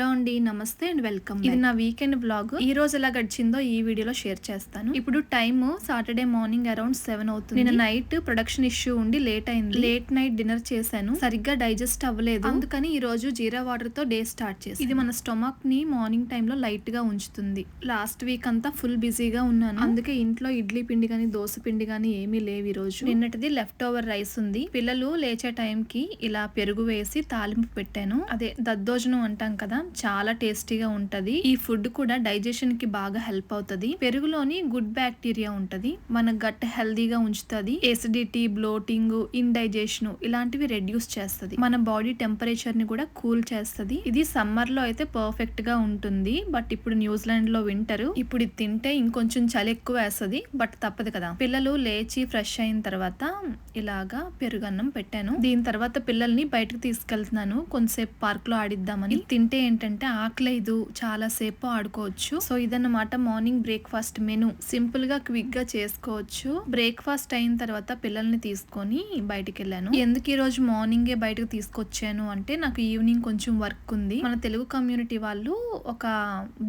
Hello అండి, నమస్తే and welcome. ఇది నా వీకెండ్ వ్లాగ్. ఈ రోజు ఎలా గడిచిందో ఈ వీడియోలో షేర్ చేస్తాను. ఇప్పుడు టైమ్ సాటర్డే మార్నింగ్ అరౌండ్ 7 అవుతుంది. నేను నైట్ ప్రొడక్షన్ ఇష్యూ ఉండి లేట్ అయింది. లేట్ నైట్ డిన్నర్ చేశాను, సరిగ్గా డైజెస్ట్ అవ్వలేదు. అందుకని ఈ రోజు జీరా వాటర్ తో డే స్టార్ట్ చేసి ఇది మన స్టొమక్ ని మార్నింగ్ టైమ్ లో లైట్ గా ఉంచుతుంది. లాస్ట్ వీక్ అంతా ఫుల్ బిజీగా ఉన్నాను, అందుకే ఇంట్లో ఇడ్లీ పిండి గానీ దోశ పిండి గానీ ఏమీ లేవు. ఈ రోజు నిన్నటిది లెఫ్ట్ ఓవర్ రైస్ ఉంది. పిల్లలు లేచే టైం కి ఇలా పెరుగు వేసి తాలింపు పెట్టాను. అదే దద్దోజనం అంటాం కదా, చాలా టేస్టీగా ఉంటది. ఈ ఫుడ్ కూడా డైజెషన్ కి బాగా హెల్ప్ అవుతది. పెరుగులోని గుడ్ బ్యాక్టీరియా ఉంటది, మన గట్ హెల్దీగా ఉంచుతుంది. ఎసిడిటీ, బ్లోటింగ్, ఇండైజెషన్ ఇలాంటివి రెడ్యూస్ చేస్తది. మన బాడీ టెంపరేచర్ ని కూడా కూల్ చేస్తది. ఇది సమ్మర్ లో అయితే పర్ఫెక్ట్ గా ఉంటుంది. బట్ ఇప్పుడు న్యూజిలాండ్ లో వింటర్, ఇప్పుడు ఇది తింటే ఇంకొంచెం చలి ఎక్కువ వేస్తది. బట్ తప్పదు కదా. పిల్లలు లేచి ఫ్రెష్ అయిన తర్వాత ఇలాగా పెరుగన్నం పెట్టాను. దీని తర్వాత పిల్లల్ని బయటకు తీసుకెళ్తున్నాను, కొంతసేపు పార్క్ లో ఆడిద్దామని. తింటే ఏంటంటే ఆకలేదు, చాలా సేపు ఆడుకోవచ్చు. సో ఇదన్నమాట మార్నింగ్ బ్రేక్ఫాస్ట్ మెను. సింపుల్ గా క్విక్ గా చేసుకోవచ్చు. బ్రేక్ఫాస్ట్ అయిన తర్వాత పిల్లల్ని తీసుకొని బయటికి వెళ్ళాను. ఎందుకు ఈ రోజు మార్నింగే బయటకు తీసుకొచ్చాను అంటే, నాకు ఈవినింగ్ కొంచెం వర్క్ ఉంది. మన తెలుగు కమ్యూనిటీ వాళ్ళు ఒక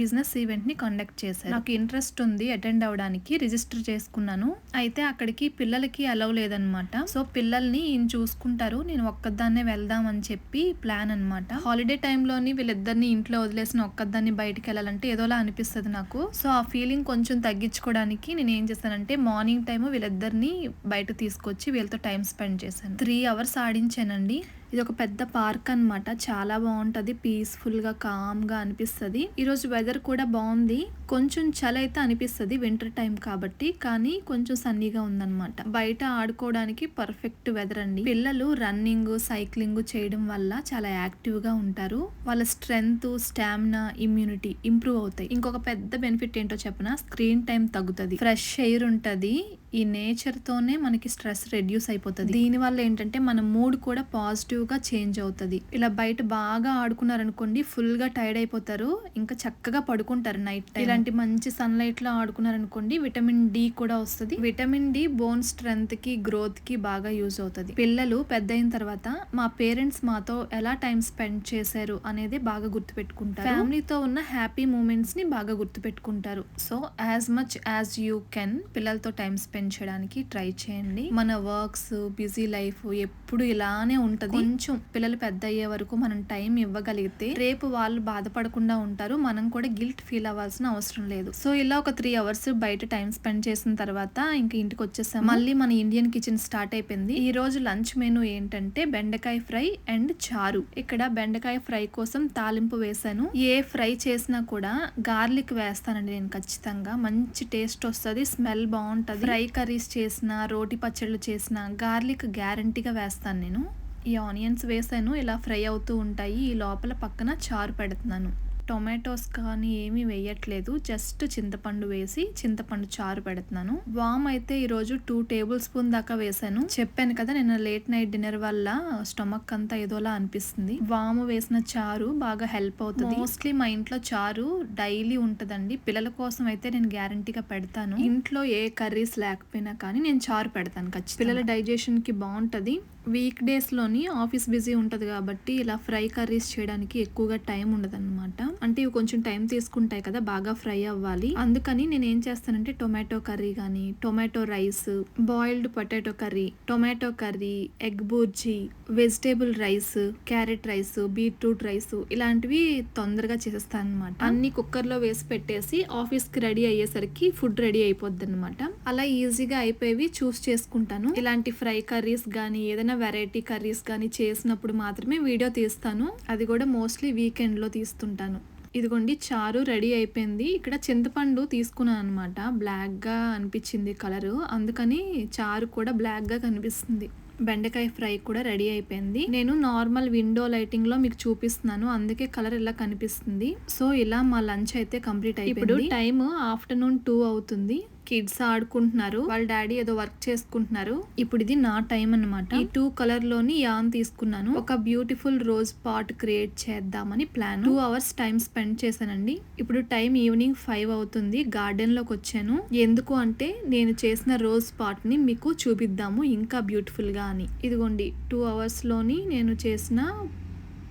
బిజినెస్ ఈవెంట్ ని కండక్ట్ చేశారు. నాకు ఇంట్రెస్ట్ ఉంది అటెండ్ అవడానికి, రిజిస్టర్ చేసుకున్నాను. అయితే అక్కడికి పిల్లలకి అలవ్ లేదనమాట. సో పిల్లల్ని ఈయన చూసుకుంటారు, నేను ఒక్కదాన్నే వెళ్దాం అని చెప్పి ప్లాన్ అనమాట. హాలిడే టైంలోని వీళ్ళిద్దరిని ఇంట్లో వదిలేసిన ఒక్కదాన్ని బయటికి వెళ్ళాలంటే ఏదోలా అనిపిస్తుంది నాకు. సో ఆ ఫీలింగ్ కొంచెం తగ్గించుకోవడానికి నేను ఏం చేశానంటే, మార్నింగ్ టైం వీళ్ళిద్దరిని బయట తీసుకొచ్చి వీళ్ళతో టైం స్పెండ్ చేశాను. 3 hours ఆడించానండి. ఇది ఒక పెద్ద పార్క్ అన్నమాట, చాలా బాగుంటది, పీస్ఫుల్ గా కామ్ గా అనిపిస్తుంది. ఈ రోజు వెదర్ కూడా బాగుంది, కొంచెం చలి అయితే అనిపిస్తుంది వింటర్ టైం కాబట్టి, కానీ కొంచెం సన్నీగా ఉందన్నమాట. బయట ఆడుకోవడానికి పర్ఫెక్ట్ వెదర్ అండి. పిల్లలు రన్నింగ్, సైక్లింగ్ చేయడం వల్ల చాలా యాక్టివ్ గా ఉంటారు. వాళ్ళ స్ట్రెంగ్త్, స్టామినా, ఇమ్యూనిటీ ఇంప్రూవ్ అవుతాయి. ఇంకొక పెద్ద బెనిఫిట్ ఏంటో చెప్పనా, స్క్రీన్ టైం తగ్గుతుంది, ఫ్రెష్ ఎయిర్ ఉంటది. ఈ నేచర్ తోనే మనకి స్ట్రెస్ రెడ్యూస్ అయిపోతుంది. దీని వల్ల ఏంటంటే మన మూడ్ కూడా పాజిటివ్ గా చేంజ్ అవుతుంది. ఇలా బయట బాగా ఆడుకున్నారనుకోండి, ఫుల్ గా టైర్డ్ అయిపోతారు, ఇంకా చక్కగా పడుకుంటారు నైట్ టైం. ఇలాంటి మంచి సన్లైట్ లో ఆడుకున్నారనుకోండి, విటమిన్ డి కూడా వస్తుంది. విటమిన్ డి బోన్ స్ట్రెంగ్త్ కి, గ్రోత్ కి బాగా యూజ్ అవుతుంది. పిల్లలు పెద్ద అయిన తర్వాత మా పేరెంట్స్ మాతో ఎలా టైం స్పెండ్ చేశారు అనేది బాగా గుర్తు పెట్టుకుంటారు. ఫ్యామిలీతో ఉన్న హ్యాపీ మూమెంట్స్ ని బాగా గుర్తు పెట్టుకుంటారు. So as much as you can పిల్లలతో టైం స్పెండ్ చేయడానికి ట్రై చేయండి. మన వర్క్స్, బిజీ లైఫ్ ఎప్పుడు ఇలానే ఉంటది. కొంచెం పిల్లలు పెద్ద అయ్యే వరకు మనం టైం ఇవ్వగలిగితే రేపు వాళ్ళు బాధపడకుండా ఉంటారు, మనం కూడా గిల్ట్ ఫీల్ అవ్వాల్సిన అవసరం లేదు. సో ఇలా ఒక 3 hours బయట టైం స్పెండ్ చేసిన తర్వాత ఇంక ఇంటికి వచ్చేసాం. మళ్ళీ మన ఇండియన్ కిచెన్ స్టార్ట్ అయిపోయింది. ఈ రోజు లంచ్ మెనూ ఏంటంటే బెండకాయ ఫ్రై అండ్ చారు. ఇక్కడ బెండకాయ ఫ్రై కోసం తాలింపు వేసాను. ఏ ఫ్రై చేసినా కూడా గార్లిక్ వేస్తానండి నేను ఖచ్చితంగా, మంచి టేస్ట్ వస్తుంది, స్మెల్ బాగుంటది. ఫ్రై కర్రీస్ చేసినా, రోటి పచ్చళ్ళు చేసినా గార్లిక్ గ్యారంటీగా వేస్తాను నేను. ఈ ఆనియన్స్ వేసాను, ఇలా ఫ్రై అవుతూ ఉంటాయి. ఈ లోపల పక్కన చారు పెడుతున్నాను. టొమాటోస్ కానీ ఏమీ వేయట్లేదు, జస్ట్ చింతపండు వేసి చింతపండు చారు పెడుతున్నాను. వామ్ అయితే ఈరోజు 2 tablespoons దాకా వేసాను. చెప్పాను కదా, నేను లేట్ నైట్ డిన్నర్ వల్ల స్టొమక్ అంతా ఏదోలా అనిపిస్తుంది. వాము వేసిన చారు బాగా హెల్ప్ అవుతుంది. మోస్ట్లీ మా ఇంట్లో చారు డైలీ ఉంటదండి. పిల్లల కోసం అయితే నేను గ్యారంటీగా పెడతాను. ఇంట్లో ఏ కర్రీస్ లేకపోయినా కానీ నేను చారు పెడతాను ఖచ్చితంగా. పిల్లల డైజెషన్ కి బాగుంటది. వీక్ డేస్ లోని ఆఫీస్ బిజీ ఉంటది కాబట్టి ఇలా ఫ్రై కర్రీస్ చేయడానికి ఎక్కువగా టైం ఉండదు అనమాట. అంటే ఇవి కొంచెం టైం తీసుకుంటాయి కదా, బాగా ఫ్రై అవ్వాలి. అందుకని నేను ఏం చేస్తానంటే టొమాటో కర్రీ కానీ, tomato rice, boiled potato curry, tomato curry, egg bhurji, vegetable rice, carrot rice, beetroot rice ఇలాంటివి తొందరగా చేసేస్తాను అనమాట. అన్ని కుక్కర్ లో వేసి పెట్టేసి ఆఫీస్ కి రెడీ అయ్యేసరికి ఫుడ్ రెడీ అయిపోద్ది అనమాట. అలా ఈజీగా అయిపోయి చూస్ చేసుకుంటాను. ఇలాంటి ఫ్రై కర్రీస్ కానీ, ఏదైనా వెరైటీ కర్రీస్ కానీ చేసినప్పుడు మాత్రమే వీడియో తీస్తాను. అది కూడా మోస్ట్లీ వీకెండ్ లో తీస్తుంటాను. ఇదిగోండి చారు రెడీ అయిపోయింది. ఇక్కడ చింతపండు తీసుకున్నాను అనమాట, బ్లాక్ గా అనిపించింది కలర్, అందుకని చారు కూడా బ్లాక్ గా కనిపిస్తుంది. బెండకాయ ఫ్రై కూడా రెడీ అయిపోయింది. నేను నార్మల్ విండో లైటింగ్ లో మీకు చూపిస్తున్నాను, అందుకే కలర్ ఇలా కనిపిస్తుంది. సో ఇలా మా లంచ్ అయితే కంప్లీట్ అయిపోయింది. ఇప్పుడు టైం ఆఫ్టర్నూన్ 2 అవుతుంది. కిడ్స్ ఆడుకుంటున్నారు, వాళ్ళ డాడీ ఏదో వర్క్ చేసుకుంటున్నారు. ఇప్పుడు ఇది నా టైం అన్నమాట. ఈ 2 కలర్ లోని యాన్ తీసుకున్నాను. ఒక బ్యూటిఫుల్ రోజ్ పాట్ క్రియేట్ చేద్దామని ప్లాన్. 2 hours టైం స్పెండ్ చేశానండి. ఇప్పుడు టైం ఈవినింగ్ 5 అవుతుంది. గార్డెన్ లోకి వచ్చాను. ఎందుకు అంటే నేను చేసిన రోజ్ పాట్ ని మీకు చూపిద్దాము ఇంకా బ్యూటిఫుల్ గా అని. ఇదిగోండి 2 hours లోని నేను చేసిన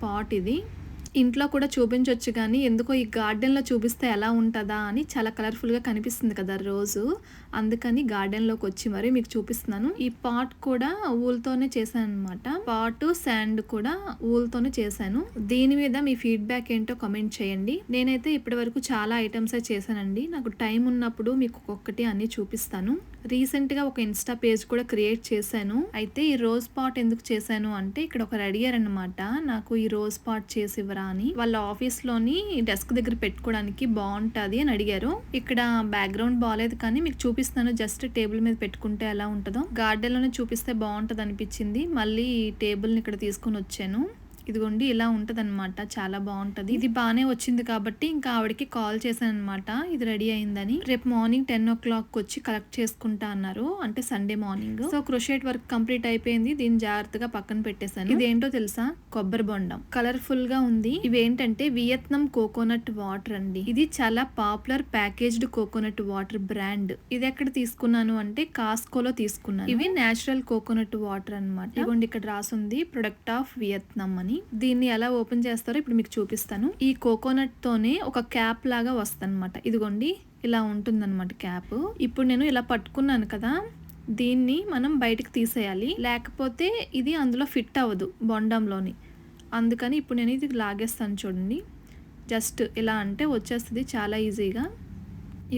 పాట్ ఇది. ఇంట్లో కూడా చూపించొచ్చు కానీ ఎందుకో ఈ గార్డెన్లో చూపిస్తే ఎలా ఉంటుందా అని చాలా కలర్ఫుల్గా కనిపిస్తుంది కదా రోజు, అందుకని గార్డెన్లోకి వచ్చి మరి మీకు చూపిస్తున్నాను. ఈ పాట్ కూడా ఊల్తోనే చేశాను అనమాట. పాట్ శాండ్ కూడా ఊల్తోనే చేశాను. దీని మీద మీ ఫీడ్బ్యాక్ ఏంటో కామెంట్ చేయండి. నేనైతే ఇప్పటి వరకు చాలా ఐటమ్స్ చేశానండి. నాకు టైం ఉన్నప్పుడు మీకు ఒక్కొక్కటి అన్ని చూపిస్తాను. రీసెంట్ గా ఒక ఇన్స్టా పేజ్ కూడా క్రియేట్ చేశాను. అయితే ఈ రోజ్ పాట్ ఎందుకు చేశాను అంటే ఇక్కడ ఒక అడిగారు అనమాట, నాకు ఈ రోజ్ పాట్ చేసి ఇవ్వరా అని. వాళ్ళ ఆఫీస్ లోని డెస్క్ దగ్గర పెట్టుకోవడానికి బాగుంటది అని అడిగారు. ఇక్కడ బ్యాక్గ్రౌండ్ బాగాలేదు కానీ మీకు చూపిస్తాను, జస్ట్ టేబుల్ మీద పెట్టుకుంటే ఎలా ఉంటుందో. గార్డెన్ లోనే చూపిస్తే బాగుంటది అనిపించింది, మళ్ళీ టేబుల్ ని ఇక్కడ తీసుకొని వచ్చాను. ఇదిగోండి ఇలా ఉంటదన్నమాట, చాలా బాగుంటది. ఇది బాగానే వచ్చింది కాబట్టి ఇంకా ఆవిడకి కాల్ చేశాను అనమాట, ఇది రెడీ అయిందని. రేపు మార్నింగ్ 10 o'clock వచ్చి కలెక్ట్ చేసుకుంటా అన్నారు, అంటే Sunday morning. So crochet work complete అయిపోయింది, దీన్ని జాగ్రత్తగా పక్కన పెట్టేశాను. ఇదేంటో తెలుసా, కొబ్బరి బొండం. కలర్ఫుల్ గా ఉంది. ఇవేంటంటే వియత్నాం కోకోనట్ వాటర్ అండి. ఇది చాలా popular packaged coconut water brand. ఇది ఎక్కడ తీసుకున్నాను అంటే కాస్కోలో తీసుకున్నాను. ఇవి నేచురల్ కోకోనట్ వాటర్ అన్నమాట. ఇదిగోండి ఇక్కడ రాసుంది ప్రొడక్ట్ ఆఫ్ వియత్నాం అని. దీన్ని ఎలా ఓపెన్ చేస్తారో ఇప్పుడు మీకు చూపిస్తాను. ఈ కోకోనట్ తోనే ఒక క్యాప్ లాగా వస్తదన్నమాట. ఇదిగోండి ఇలా ఉంటుందన్నమాట క్యాప్. ఇప్పుడు నేను ఇలా పట్టుకున్నాను కదా, దీన్ని మనం బయటకు తీసేయాలి, లేకపోతే ఇది అందులో ఫిట్ అవ్వదు బొండంలోని. అందుకని ఇప్పుడు నేను ఇది లాగేస్తాను చూడండి. జస్ట్ ఇలా అంటే వచ్చేస్తుంది చాలా ఈజీగా.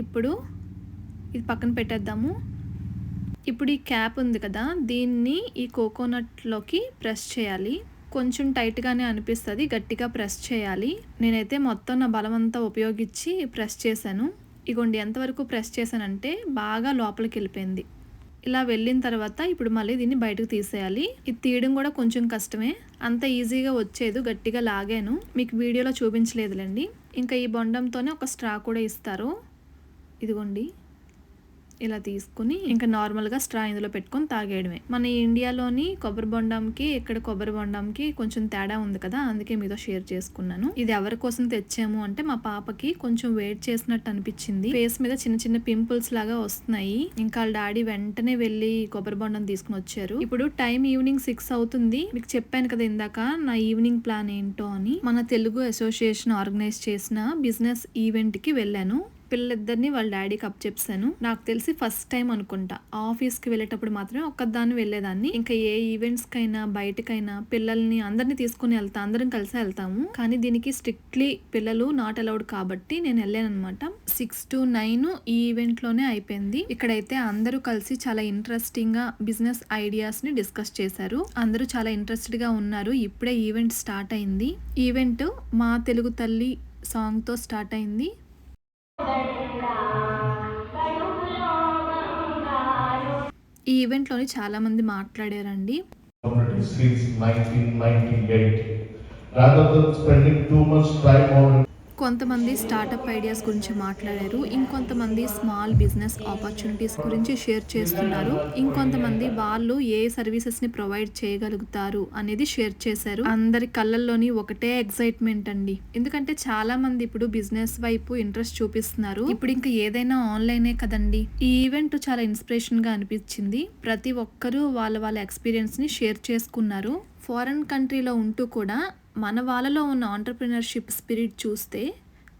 ఇప్పుడు ఇది పక్కన పెట్టేద్దాము. ఇప్పుడు ఈ క్యాప్ ఉంది కదా, దీన్ని ఈ కోకోనట్లోకి ప్రెస్ చేయాలి. కొంచెం టైట్గానే అనిపిస్తుంది, గట్టిగా ప్రెస్ చేయాలి. నేనైతే మొత్తం నా బలమంతా ఉపయోగించి ప్రెస్ చేశాను. ఇగోండి ఎంతవరకు ప్రెస్ చేశానంటే బాగా లోపలికి వెళ్ళిపోయింది. ఇలా వెళ్ళిన తర్వాత ఇప్పుడు మళ్ళీ దీన్ని బయటకు తీసేయాలి. ఇది తీయడం కూడా కొంచెం కష్టమే, అంత ఈజీగా వచ్చేది. గట్టిగా లాగాను, మీకు వీడియోలో చూపించలేదులేండి. ఇంకా ఈ బొండంతోనే ఒక స్ట్రా కూడా ఇస్తారు. ఇదిగోండి ఇలా తీసుకుని ఇంకా నార్మల్గా స్ట్రా ఇందులో పెట్టుకొని తాగేయడమే. మన ఇండియాలోని కొబ్బరి బొండంకి ఇక్కడ కొబ్బరి బొండంకి కొంచెం తేడా ఉంది కదా, అందుకే మీతో షేర్ చేసుకున్నాను. ఇది ఎవరి కోసం తెచ్చాము అంటే మా పాపకి కొంచెం వెయిట్ చేసినట్టు అనిపించింది, ఫేస్ మీద చిన్న చిన్న పింపుల్స్ లాగా వస్తున్నాయి. ఇంకా వాళ్ళ డాడీ వెంటనే వెళ్ళి కొబ్బరి బొండం తీసుకుని వచ్చారు. ఇప్పుడు టైం ఈవినింగ్ 6 అవుతుంది. మీకు చెప్పాను కదా ఇందాక నా ఈవినింగ్ ప్లాన్ ఏంటో అని. మన తెలుగు అసోసియేషన్ ఆర్గనైజ్ చేసిన బిజినెస్ ఈవెంట్ కి వెళ్ళాను. పిల్లలిద్దరిని వాళ్ళ డాడీకి అప్ చెప్పాను. నాకు తెలిసి ఫస్ట్ టైం అనుకుంటా ఆఫీస్కి వెళ్ళేటప్పుడు మాత్రమే ఒక్కదాన్ని వెళ్ళేదాన్ని. ఇంకా ఏ ఈవెంట్స్ కైనా బయటకైనా పిల్లల్ని అందరినీ తీసుకుని వెళ్తా, అందరం కలిసి వెళ్తాము. కానీ దీనికి స్ట్రిక్ట్లీ పిల్లలు నాట్ అలౌడ్ కాబట్టి నేను వెళ్ళాను అనమాట. 6 to 9 ఈ ఈవెంట్ లోనే అయిపోయింది. ఇక్కడైతే అందరూ కలిసి చాలా ఇంట్రెస్టింగ్ గా బిజినెస్ ఐడియాస్ ని డిస్కస్ చేశారు. అందరూ చాలా ఇంట్రెస్టెడ్ గా ఉన్నారు. ఇప్పుడే ఈవెంట్ స్టార్ట్ అయింది. ఈవెంట్ మా తెలుగు తల్లి సాంగ్ తో స్టార్ట్ అయింది. ఈ ఈవెంట్ లోని చాలా మంది మాట్లాడారండి. Since 1998, rather than spending too much time on కొంతమంది స్టార్టప్ ఐడియాస్ గురించి మాట్లాడారు, ఇంకొంతమంది స్మాల్ బిజినెస్ ఆపర్చునిటీస్ గురించి షేర్ చేస్తున్నారు, ఇంకొంతమంది వాళ్ళు ఏ సర్వీసెస్ ని ప్రొవైడ్ చేయగలుగుతారు అనేది షేర్ చేశారు. అందరి కళ్ళల్లోని ఒకటే ఎక్సైట్మెంట్ అండి, ఎందుకంటే చాలా మంది ఇప్పుడు బిజినెస్ వైపు ఇంట్రెస్ట్ చూపిస్తున్నారు. ఇప్పుడు ఇంకా ఏదైనా ఆన్లైనే కదండి. ఈ ఈవెంట్ చాలా ఇన్స్పిరేషన్ గా అనిపించింది. ప్రతి ఒక్కరూ వాళ్ళ ఎక్స్పీరియన్స్ ని షేర్ చేసుకున్నారు. ఫారెన్ కంట్రీలో ఉంటూ కూడా మన వాళ్ళలో ఉన్న ఆంటర్ప్రినర్షిప్ స్పిరిట్ చూస్తే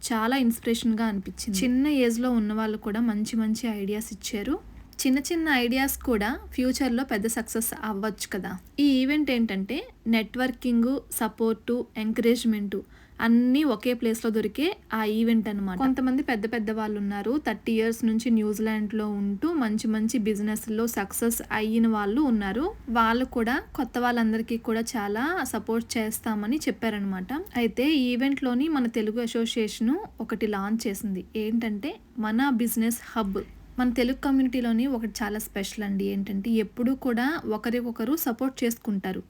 చాలా ఇన్స్పిరేషన్గా అనిపించింది. చిన్న ఏజ్లో ఉన్న వాళ్ళు కూడా మంచి మంచి ఐడియాస్ ఇచ్చారు. చిన్న చిన్న ఐడియాస్ కూడా ఫ్యూచర్లో పెద్ద సక్సెస్ అవ్వచ్చు కదా. ఈ ఈవెంట్ ఏంటంటే నెట్వర్కింగ్, సపోర్టు, ఎంకరేజ్మెంటు అన్నీ ఒకే ప్లేస్లో దొరికే ఆ ఈవెంట్ అనమాట. కొంతమంది పెద్ద పెద్ద వాళ్ళు ఉన్నారు, 30 years నుంచి న్యూజిలాండ్లో ఉంటూ మంచి మంచి బిజినెస్లో సక్సెస్ అయిన వాళ్ళు ఉన్నారు. వాళ్ళు కూడా కొత్త వాళ్ళందరికీ కూడా చాలా సపోర్ట్ చేస్తామని చెప్పారనమాట. అయితే ఈ ఈవెంట్లోని మన తెలుగు అసోసియేషన్ ఒకటి లాంచ్ చేసింది. ఏంటంటే మన బిజినెస్ హబ్. మన తెలుగు కమ్యూనిటీలోని ఒకటి చాలా స్పెషల్ అండి. ఏంటంటే ఎప్పుడూ కూడా ఒకరికొకరు సపోర్ట్ చేసుకుంటారు.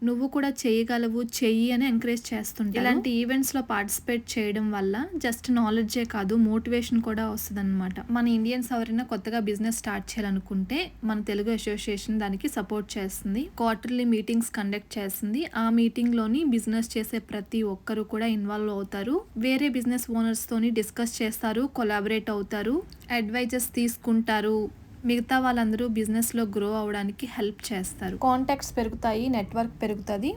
నువ్వు కూడా చేయగలవు, చెయ్యి అని ఎంకరేజ్ చేస్తుంటారు. ఇలాంటి ఈవెంట్స్లో పార్టిసిపేట్ చేయడం వల్ల జస్ట్ నాలెడ్జే కాదు, మోటివేషన్ కూడా వస్తుంది అనమాట. మన ఇండియన్స్ ఎవరైనా కొత్తగా బిజినెస్ స్టార్ట్ చేయాలనుకుంటే మన తెలుగు అసోసియేషన్ దానికి సపోర్ట్ చేస్తుంది. క్వార్టర్లీ మీటింగ్స్ కండక్ట్ చేస్తుంది. ఆ మీటింగ్లోని బిజినెస్ చేసే ప్రతి ఒక్కరు కూడా ఇన్వాల్వ్ అవుతారు. వేరే బిజినెస్ ఓనర్స్ తోని డిస్కస్ చేస్తారు, కొలాబరేట్ అవుతారు, అడ్వైజెస్ తీసుకుంటారు. మిగతా వాళ్ళందరూ బిజినెస్లో గ్రో అవడానికి హెల్ప్ చేస్తారు. కాంటాక్ట్స్ పెరుగుతాయి, నెట్వర్క్ పెరుగుతుంది.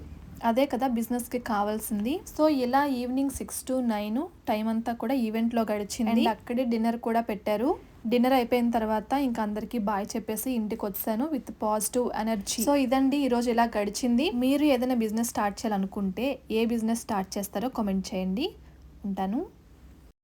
అదే కదా బిజినెస్ కి కావాల్సింది. సో ఇలా ఈవినింగ్ 6 to 9 టైం అంతా కూడా ఈవెంట్ లో గడిచింది. అండ్ అక్కడే డిన్నర్ కూడా పెట్టారు. డిన్నర్ అయిపోయిన తర్వాత ఇంకా అందరికి బాయ్ చెప్పేసి ఇంటికి వచ్చాను విత్ పాజిటివ్ ఎనర్జీ. సో ఇదండి ఈ రోజు ఇలా గడిచింది. మీరు ఏదైనా బిజినెస్ స్టార్ట్ చేయాలనుకుంటే ఏ బిజినెస్ స్టార్ట్ చేస్తారో కామెంట్ చేయండి. ఉంటాను.